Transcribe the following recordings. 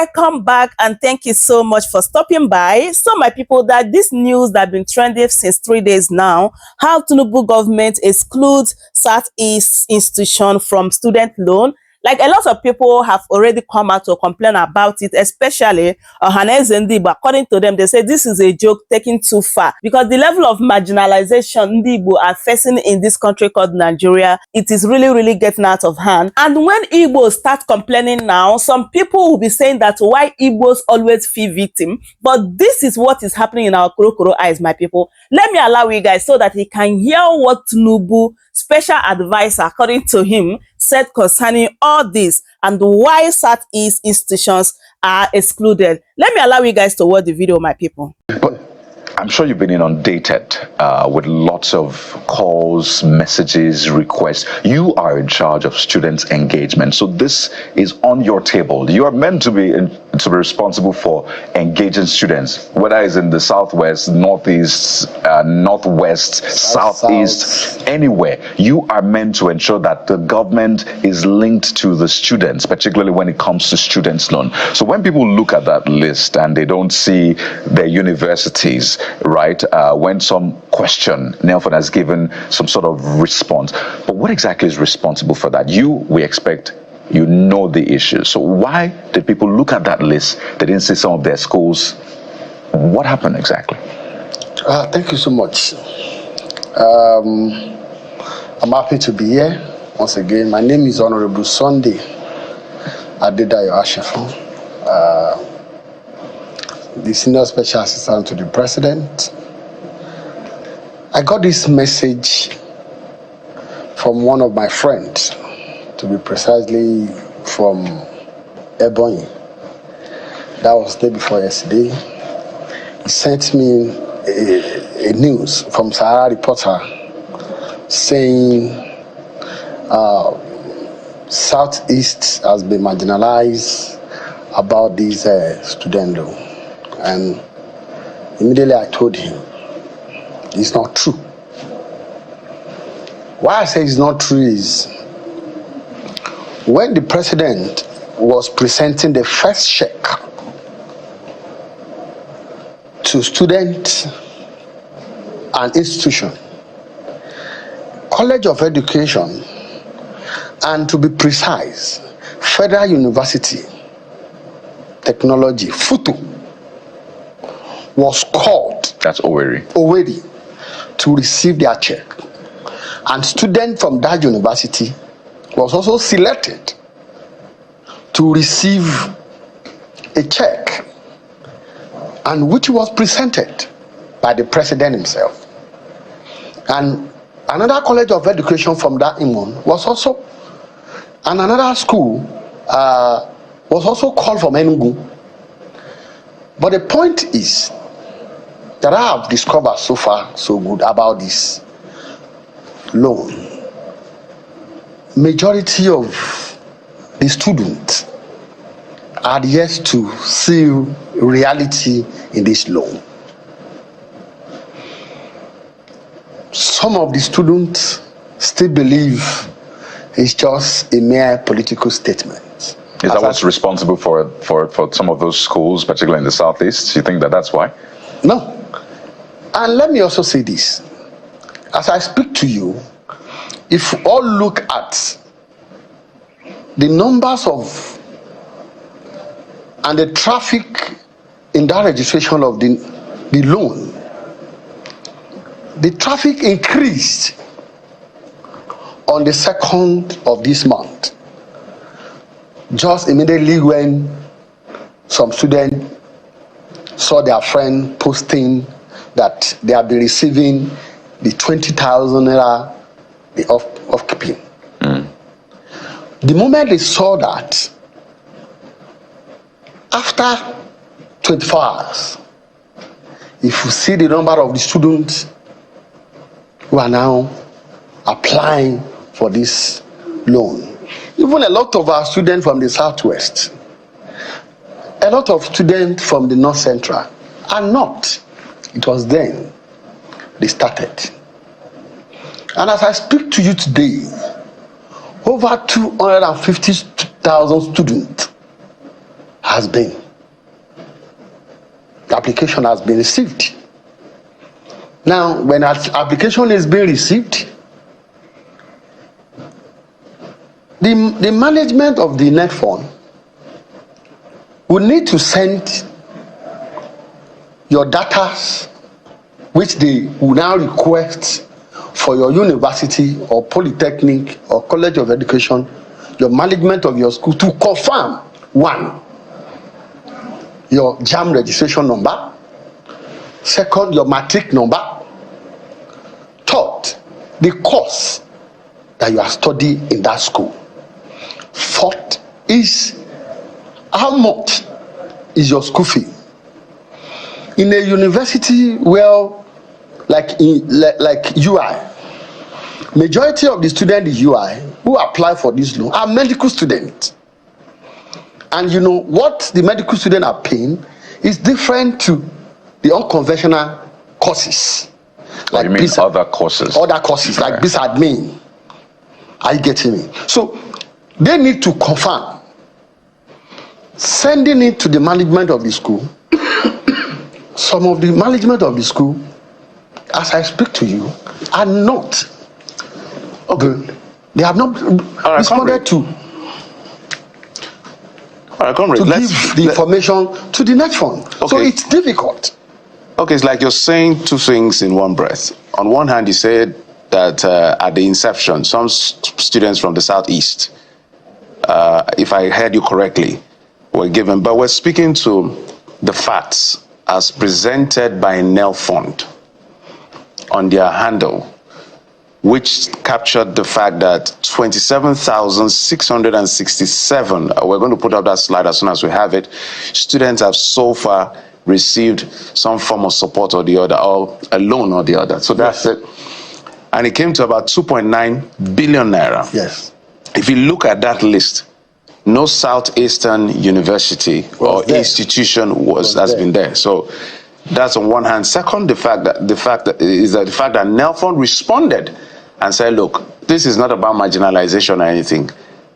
Welcome back and thank you so much for stopping by. So my people, that this news that been trending since 3 days now, how Tinubu government excludes SouthEast institution from student loan. Like a lot of people have already come out to complain about it, especially Ndibo. According to them, they say this is a joke taken too far because the level of marginalization Ndibo are facing in this country called Nigeria, it is really getting out of hand. And when Igbos start complaining now, some people will be saying that why Igbos always feel victim. But this is what is happening in our Kurokoro eyes, my people. Let me allow you guys so that you can hear what Tinubu, special advisor, according to him, said concerning all this and why SouthEast institutions are excluded. Let me allow you guys to watch the video, my people. But I'm sure you've been inundated with lots of calls, messages, requests. You are in charge of students' engagement, so this is on your table. You are meant to be responsible for engaging students, whether it's in the Southwest, Northeast, Northwest, Southeast, anywhere. You are meant to ensure that the government is linked to the students, particularly when it comes to students' loan. So when people look at that list and they don't see their universities, right, when some question, Nelson has given some sort of response, but what exactly is responsible for that? We expect you know the issue. So why did people look at that list? They didn't see some of their schools. What happened exactly? Thank you so much. I'm happy to be here once again. My name is Honorable Sunday Adedayo Ashefo, the Senior Special Assistant to the President. I got this message from one of my friends, to be precisely from Ebonyi. That was the day before yesterday. He sent me a news from Sahara Reporter saying SouthEast has been marginalized about this student loan. And immediately I told him it's not true. Why I say it's not true is when the president was presenting the first check to students and institution, College of Education, and to be precise, Federal University Technology, FUTU, was called. That's Owerri, to receive their check. And students from that university was also selected to receive a check, and which was presented by the president himself. And another College of Education from that Imon was also, and another school was also called from Enugu. But the point is that I have discovered so far so good about this loan. Majority of the students are yet to see reality in this loan. Some of the students still believe it's just a mere political statement. Is that what's responsible for some of those schools, particularly in the Southeast? You think that's why? No. And let me also say this. As I speak to you, if you all look at the numbers of and the traffic in that registration of the loan, the traffic increased on the 2nd of this month, just immediately when some students saw their friend posting that they have been receiving the 20,000 naira of keeping. The moment they saw that, after 24 hours, if you see the number of the students who are now applying for this loan, even a lot of our students from the Southwest, a lot of students from the North Central are not. It was then they started. And as I speak to you today, over 250,000 students the application has been received. Now, when an application is being received, the management of the net fund will need to send your data, which they will now request for your university or polytechnic or college of education, your management of your school, to confirm: one, your JAM registration number; second, your matric number; third, the course that you are studying in that school; fourth is how much is your school fee. In a university like UI, majority of the students in UI who apply for this loan are medical students, and you know what the medical students are paying is different to the unconventional courses. Like, you mean other courses? Other courses, like this admin. Are you getting me? So they need to confirm, sending it to the management of the school. Some of the management of the school, as I speak to you, are not. Okay. They have not responded to give the information to the net fund. Okay. So it's difficult. Okay, it's like you're saying two things in one breath. On one hand, you said that at the inception, some students from the Southeast, if I heard you correctly, were given, but we're speaking to the facts as presented by NEL Fund on their handle, which captured the fact that 27,667, we're going to put up that slide as soon as we have it, students have so far received some form of support or the other, or a loan or the other. So that's it. And it came to about 2.9 billion naira. Yes. If you look at that list, no Southeastern university or institution has been there. So that's on one hand. Second, the fact that NEL Fund responded and said, look, this is not about marginalization or anything.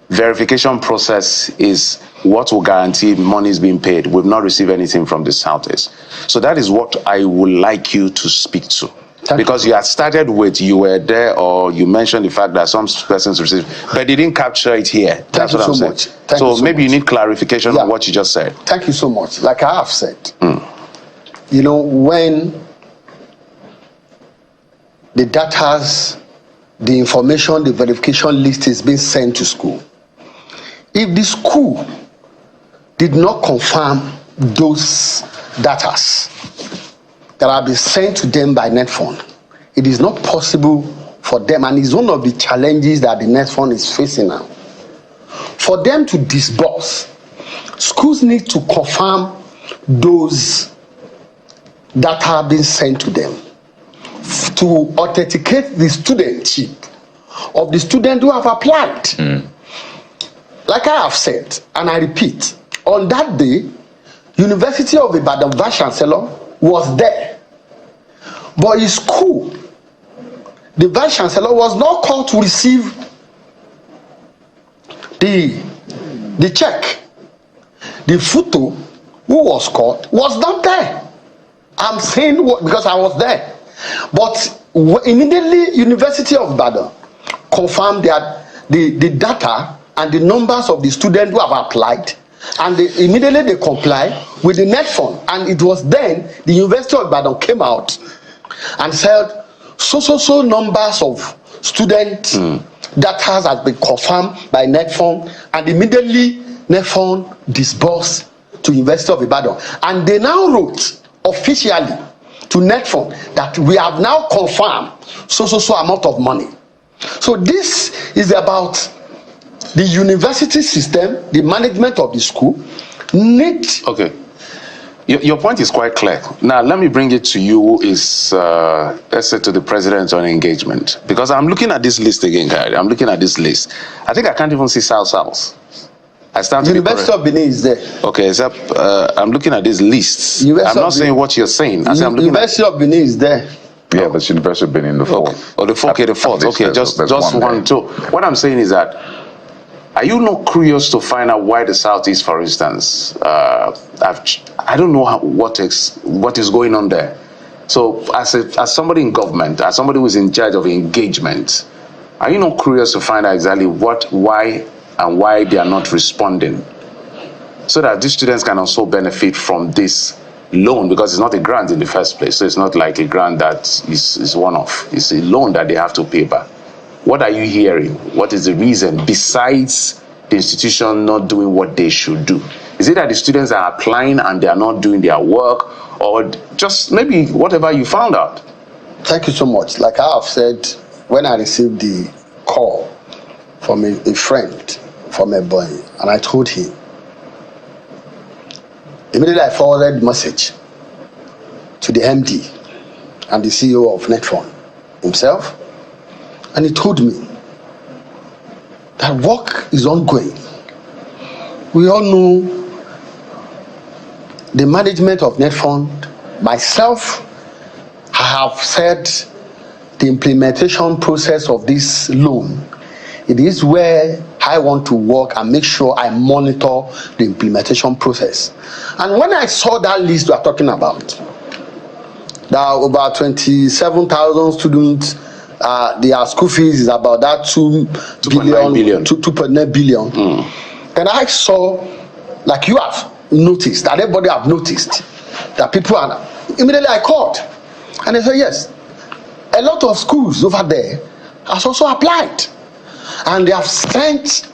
Verification process is what will guarantee money is being paid. We've not received anything from the Southeast. So that is what I would like you to speak to. Because you had started with you were there, or you mentioned the fact that some persons received, but they didn't capture it here. That's what I'm saying. So maybe you need clarification on what you just said. Thank you so much. Like I have said, you know, when the data's, the information, the verification list is being sent to school, if the school did not confirm those datas that have been sent to them by NetFund, it is not possible for them, and it's one of the challenges that the NetFund is facing now. For them to disburse, schools need to confirm those that have been sent to them to authenticate the studentship of the student who have applied. Like I have said, and I repeat, on that day, University of Ibadan Vice Chancellor was there, but his school, the Vice Chancellor, was not called to receive the check. The photo who was called was not there. I'm saying because I was there, but immediately University of Ibadan confirmed that the data and the numbers of the students who have applied, and immediately they comply with the net fund. And it was then the University of Ibadan came out and said so numbers of students that has been confirmed by net fund, and immediately net fund disbursed to University of Ibadan. And they now wrote officially to net fund that we have now confirmed so amount of money. So this is about the university system, the management of the school need. Okay, your point is quite clear. Now let me bring it to you, who is let's say to the president on engagement, because I'm looking at this list again, guys. I'm looking at this list. I think I can't even see South. I stand to University of Benin is there. Okay, except I'm looking at these lists. I'm not saying what you're saying. I'm looking University of Benin is there. Yeah, that's University of Benin, the fourth. Okay, the fourth. Okay, just one, two. What I'm saying is that Are you not curious to find out why the Southeast, for instance, I don't know what is going on there. So as somebody in government, as somebody who's in charge of engagement, are you not curious to find out exactly why they are not responding, so that these students can also benefit from this loan? Because it's not a grant in the first place, so it's not like a grant that is one-off. It's a loan that they have to pay back. What are you hearing? What is the reason besides the institution not doing what they should do? Is it that the students are applying and they are not doing their work, or just maybe whatever you found out? Thank you so much. Like I have said, when I received the call from a friend from a boy, and I told him, immediately I forwarded the message to the MD and the CEO of Netfund himself, and he told me that work is ongoing. We all know the management of Netfund, myself, I have said the implementation process of this loan, it is where I want to work and make sure I monitor the implementation process. And when I saw that list we are talking about, there are about 27,000 students, their school fees is about that 2.9 billion. And I saw, like you have noticed, that everybody have noticed, that people are, immediately I called and they said yes, a lot of schools over there has also applied, and they have sent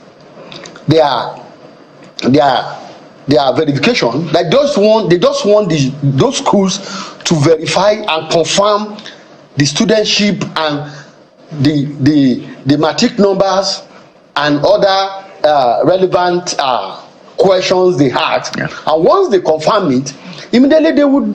their verification. Like they just want those schools to verify and confirm the studentship and the matric numbers and other relevant questions they had. Yeah. And once they confirm it, immediately they would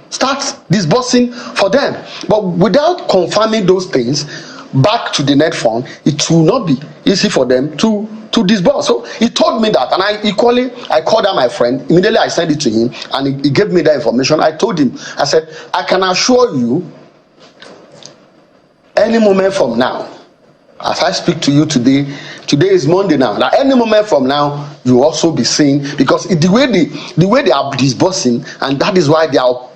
start disbursing for them. But without confirming those things back to the Netfund, it will not be easy for them to disburse. So he told me that, and I called out my friend. Immediately I sent it to him, and he gave me that information. I told him, I said, I can assure you, any moment from now, as I speak to you today is Monday now, that any moment from now you will also be seeing, because the way they are disbursing, and that is why they are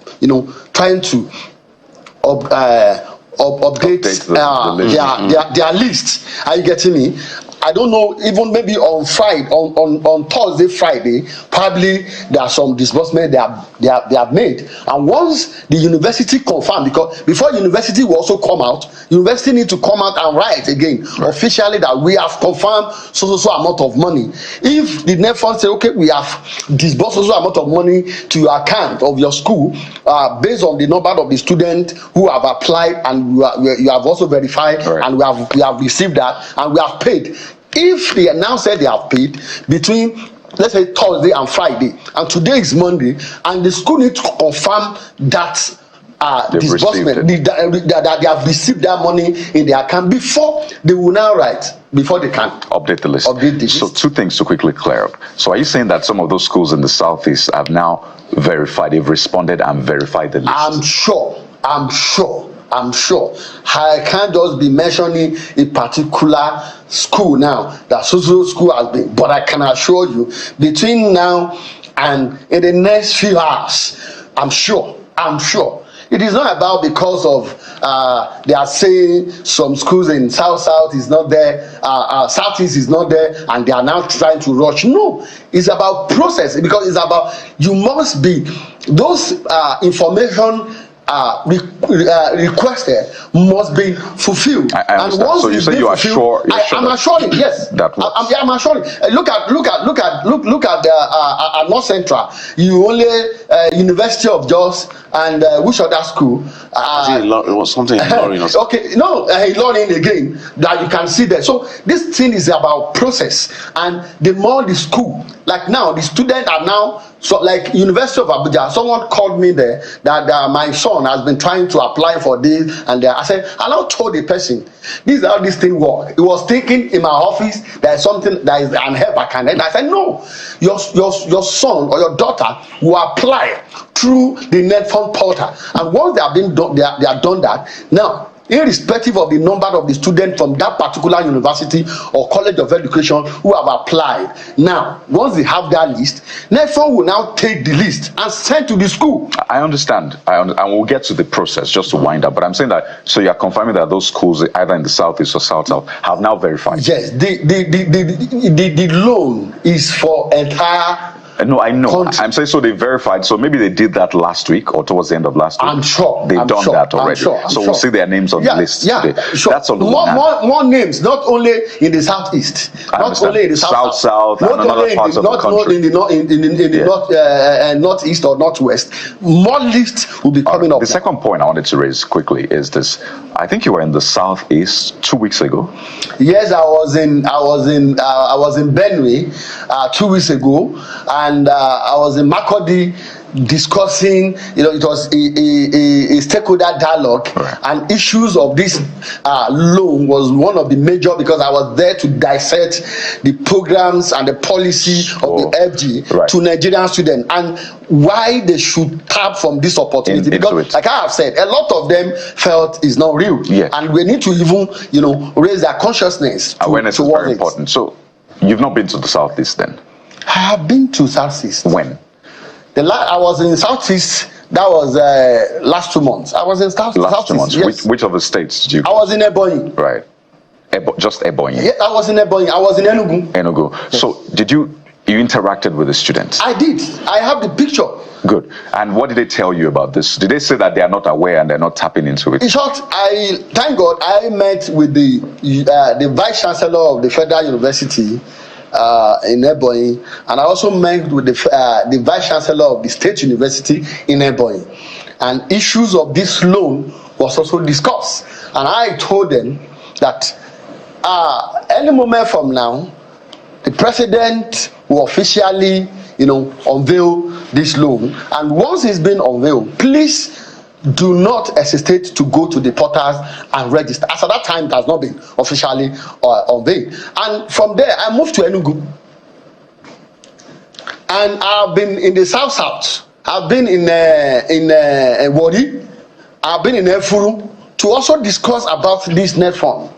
trying to update their list. Are you getting me? I don't know, even maybe on Friday, on Thursday, Friday, probably there are some disbursement they have made. And once the university confirm, because before university will also come out, university need to come out and write again officially that we have confirmed so amount of money. If the Netfund say, okay, we have disbursed so amount of money to your account of your school, based on the number of the students who have applied, and you have also verified, and we have received that, and we have paid. If they now said they have paid between, let's say, Thursday and Friday, and today is Monday, and the school needs to confirm that disbursement, that they have received that money in their account before they will now write, before they can update the list. So two things to quickly clear up. So are you saying that some of those schools in the Southeast have now verified, they've responded and verified the list? I'm sure. I can't just be mentioning a particular school now that social school has been, but I can assure you, between now and in the next few hours, I'm sure. It is not about because of they are saying some schools in South is not there, Southeast is not there, and they are now trying to rush. No, it's about process, because it's about, you must be, those information requested must be fulfilled. I understand. And once so you say you are sure? I'm assuring, yes. I'm assuring. Look at North Central. You only University of Jos and which other school? It was something in Ilorin. Okay, no, Ilorin again, that you can see there. So this thing is about process, and the more the school, like now the students are now, so like University of Abuja, someone called me there that my son has been trying to apply for this, and I said, I now told the person, this is how this thing works. He was thinking in my office there is something, that is an help I can. And I said, no, your son or your daughter will apply through the Netfund portal, and once they have done that, now irrespective of the number of the students from that particular university or college of education who have applied. Now, once they have that list, NEFON will now take the list and send to the school. I understand. And we'll get to the process just to wind up. But I'm saying that, so you're confirming that those schools, either in the Southeast or South, have now verified? Yes, the loan is for entire. No, I know. Country. I'm saying so they verified. So maybe they did that last week or towards the end of last week. I'm sure. They've done that already. I'm so we'll see their names on the list today. Sure. That's on the one hand. More names, not only in the Southeast, not only in the South, and other parts of the country. Not in the Northeast or Northwest. More lists will be coming up. The second point I wanted to raise quickly is this. I think you were in the Southeast 2 weeks ago. Yes, I was in Benue 2 weeks ago, and I was in Makurdi discussing, it was a stakeholder dialogue, right. And issues of this loan was one of the major, because I was there to dissect the programs and the policy of the FG right. to Nigerian students and why they should tap from this opportunity. Because, like I have said, a lot of them felt it's not real, and we need to even raise their consciousness. Awareness is very important. So you've not been to the Southeast then? I have been to Southeast. When? I was in Southeast. That was last 2 months. I was in Southeast. Last 2 months. Yes. Which of the states did you go? I was in Ebonyi. Right. Just Ebonyi. Yeah, I was in Ebonyi. I was in Enugu. Enugu. Yes. So did you interacted with the students? I did. I have the picture. Good. And what did they tell you about this? Did they say that they are not aware and they're not tapping into it? In short, thank God I met with the Vice Chancellor of the Federal University in Ebonyi, and I also met with the Vice Chancellor of the State University in Ebonyi, and issues of this loan was also discussed. And I told them that any moment from now, the president will officially, unveil this loan. And once it's been unveiled, please do not hesitate to go to the portals and register. As at that time, it has not been officially unveiled. And from there, I moved to Enugu. And I've been in the South. I've been in Wari. I've been in Efuru to also discuss about this net fund.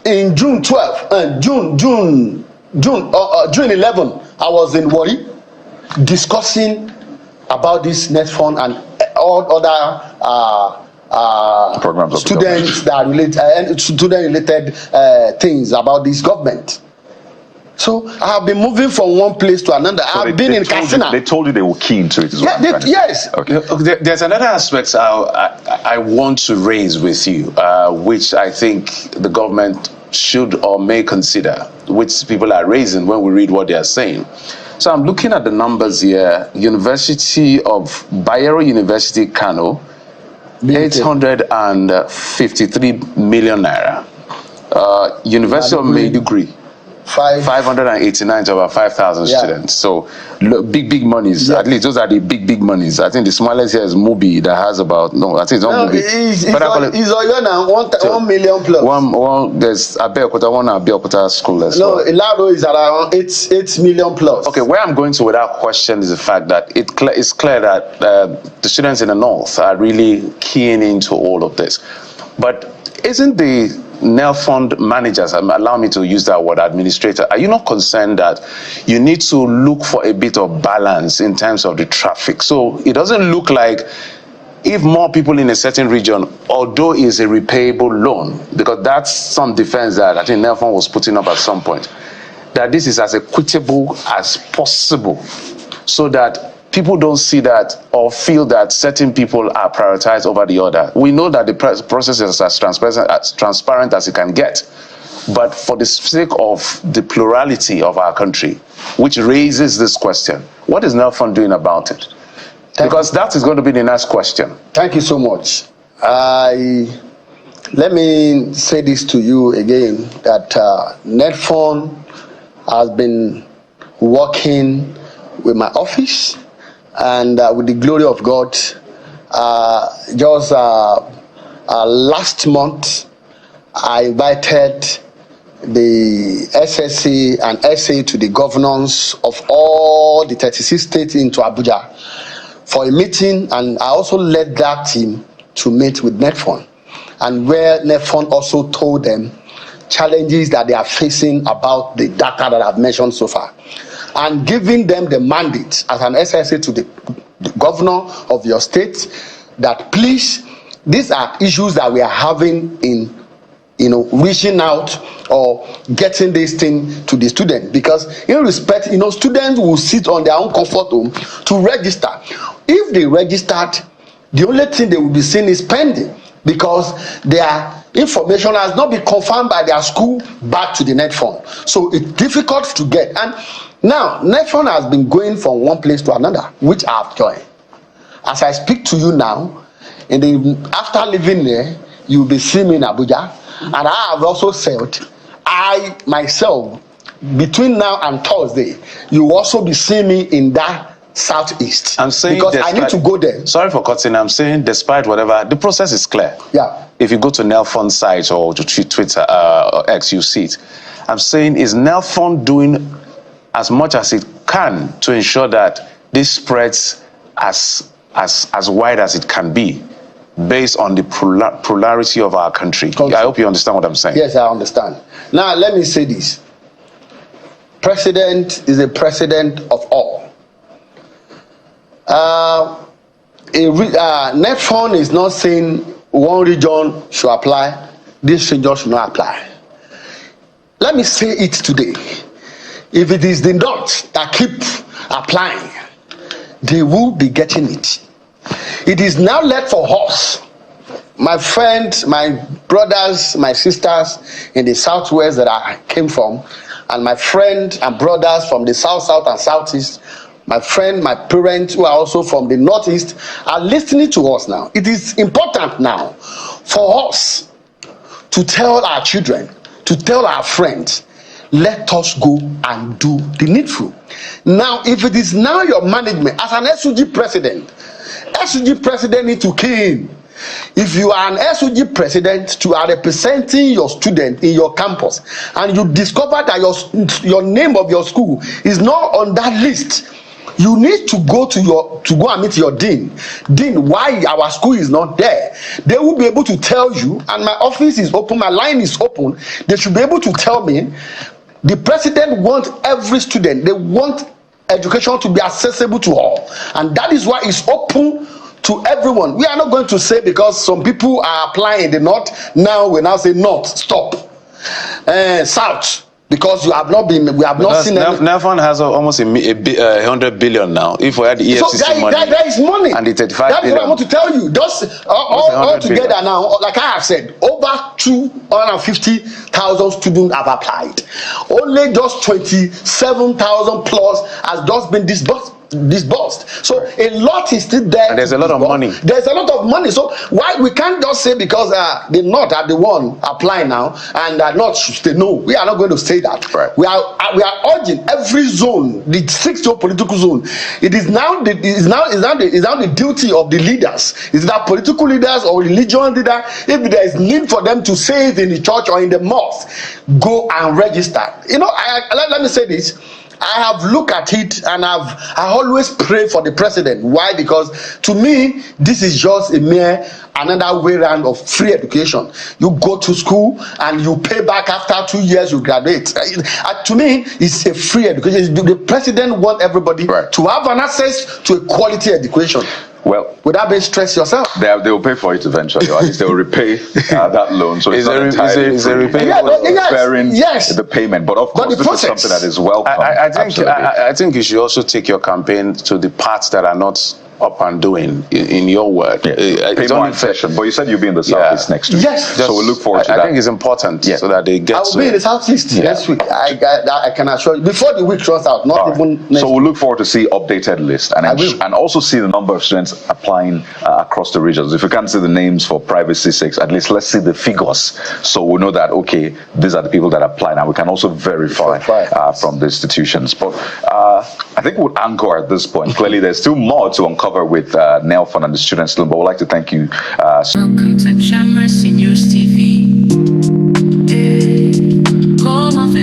In June 11, I was in Wari discussing about this net fund and all other programs, students that relate student-related things about this government. So I have been moving from one place to another. So I've been in Katsina. They told you they were keen to it. Yes. Okay. There's another aspect I want to raise with you, which I think the government should or may consider, which people are raising when we read what they are saying. So I'm looking at the numbers here. University of Bayero University, Kano, 853 million naira. University of Maiduguri, 589 to about 5,000 students. So big monies. At least those are the big monies. I think the smallest here is Mubi that has about I think it's not Mubi. It's now 1 million plus. One there's Abeokuta, one Abeokuta school as well. No, Ilaro is around 8 million plus. Okay, where I'm going to with that question is the fact that it's clear that the students in the north are really keying into all of this. But isn't the NEL fund managers, allow me to use that word, administrator, are you not concerned that you need to look for a bit of balance in terms of the traffic? So it doesn't look like if more people in a certain region, although it's a repayable loan, because that's some defense that I think NEL fund was putting up at some point, that this is as equitable as possible so that people don't see that or feel that certain people are prioritized over the other. We know that the process is as transparent as it can get. But for the sake of the plurality of our country, which raises this question, what is NELFund doing about it? Because that is going to be the next question. Thank you so much. Let me say this to you again, that NELFund has been working with my office, and with the glory of God, just last month, I invited the SSC and SA to the governors of all the 36 states into Abuja for a meeting, and I also led that team to meet with NELFund. and where NEFON also told them challenges that they are facing about the data that I've mentioned so far, and giving them the mandate as an SSA to the governor of your state that please, these are issues that we are having in reaching out or getting this thing to the student, because in respect, students will sit on their own comfort home to register. If they registered, the only thing they will be seeing is pending, because their information has not been confirmed by their school back to the NEFON. So it's difficult to get. And now NEFON has been going from one place to another, which I have joined. As I speak to you now, after living there, you will be seeing me in Abuja. And I have also said, I myself, between now and Thursday, you will also be seeing me in that SouthEast. I'm saying because I need to go there. Sorry for cutting. I'm saying despite whatever, the process is clear. Yeah. If you go to NELFON site or to Twitter or X, you see it. I'm saying, is NELFON doing as much as it can to ensure that this spreads as wide as it can be, based on the plurality of our country? I hope you understand what I'm saying. Yes, I understand. Now, let me say this. President is a president of all. NEFON is not saying one region should apply, this region should not apply. Let me say it today. If it is the North that keep applying, they will be getting it. It is now left for us, my friends, my brothers, my sisters in the Southwest that I came from, and my friends and brothers from the South and Southeast, my friend, my parents who are also from the Northeast are listening to us now. It is important now for us to tell our children, to tell our friends, let us go and do the needful. Now, if it is now your management, as an SUG president need to key in. If you are an SUG president, you are representing your student in your campus, and you discover that your name of your school is not on that list, you need to go and meet your dean. Why our school is not there? They will be able to tell you, and my office is open, my line is open. They should be able to tell me, the president wants every student, they want education to be accessible to all, and that is why it's open to everyone. We are not going to say because some people are applying in the North, now we now say North, stop. South, because we have not seen any. NEFON has almost 100 billion now. If we had the EFCC money, there is money, and the 35 that's billion. what I want to tell you. Just all together now, like I have said, over 250,000 students have applied. Only just 27,000 plus has just been disbursed. So a lot is still there, and there's a lot of money. There's a lot of money. So why we can't just say because the North are the one applying now and North should stay? No, we are not going to say that. Right. We are urging every zone, the 6 political zone. It is now the duty of the leaders. Is that political leaders or religious leader? If there is need for them to say it in the church or in the mosque, go and register. Let me say this. I have looked at it and I always pray for the president. Why? Because to me, this is just another way round of free education. You go to school and you pay back after 2 years, you graduate. To me, it's a free education. The president wants everybody to have an access to a quality education. Well, without being stressed yourself, they will pay for it eventually, or at least they will repay that loan. So it's not entirely free. Yes, the payment, but of course, this is something that is welcome. I think you should also take your campaign to the parts that are not up and doing, in your word. Pay more attention. But you said you'll be in the Southeast next week. Yes. So we'll look forward to that. I think it's important so that they get. I will be in the Southeast next week. I can assure you. Before the week runs out, not even next So we'll look forward to see updated list and also see the number of students applying across the regions. If we can't see the names for privacy's sake, at least let's see the figures. So we know that, okay, these are the people that apply. Now we can also verify from the institutions. But I think we'll anchor at this point. Clearly, there's still more to uncover with NELFON and the students, but we'd like to thank you. Welcome to Shammer Seniors TV. Come on,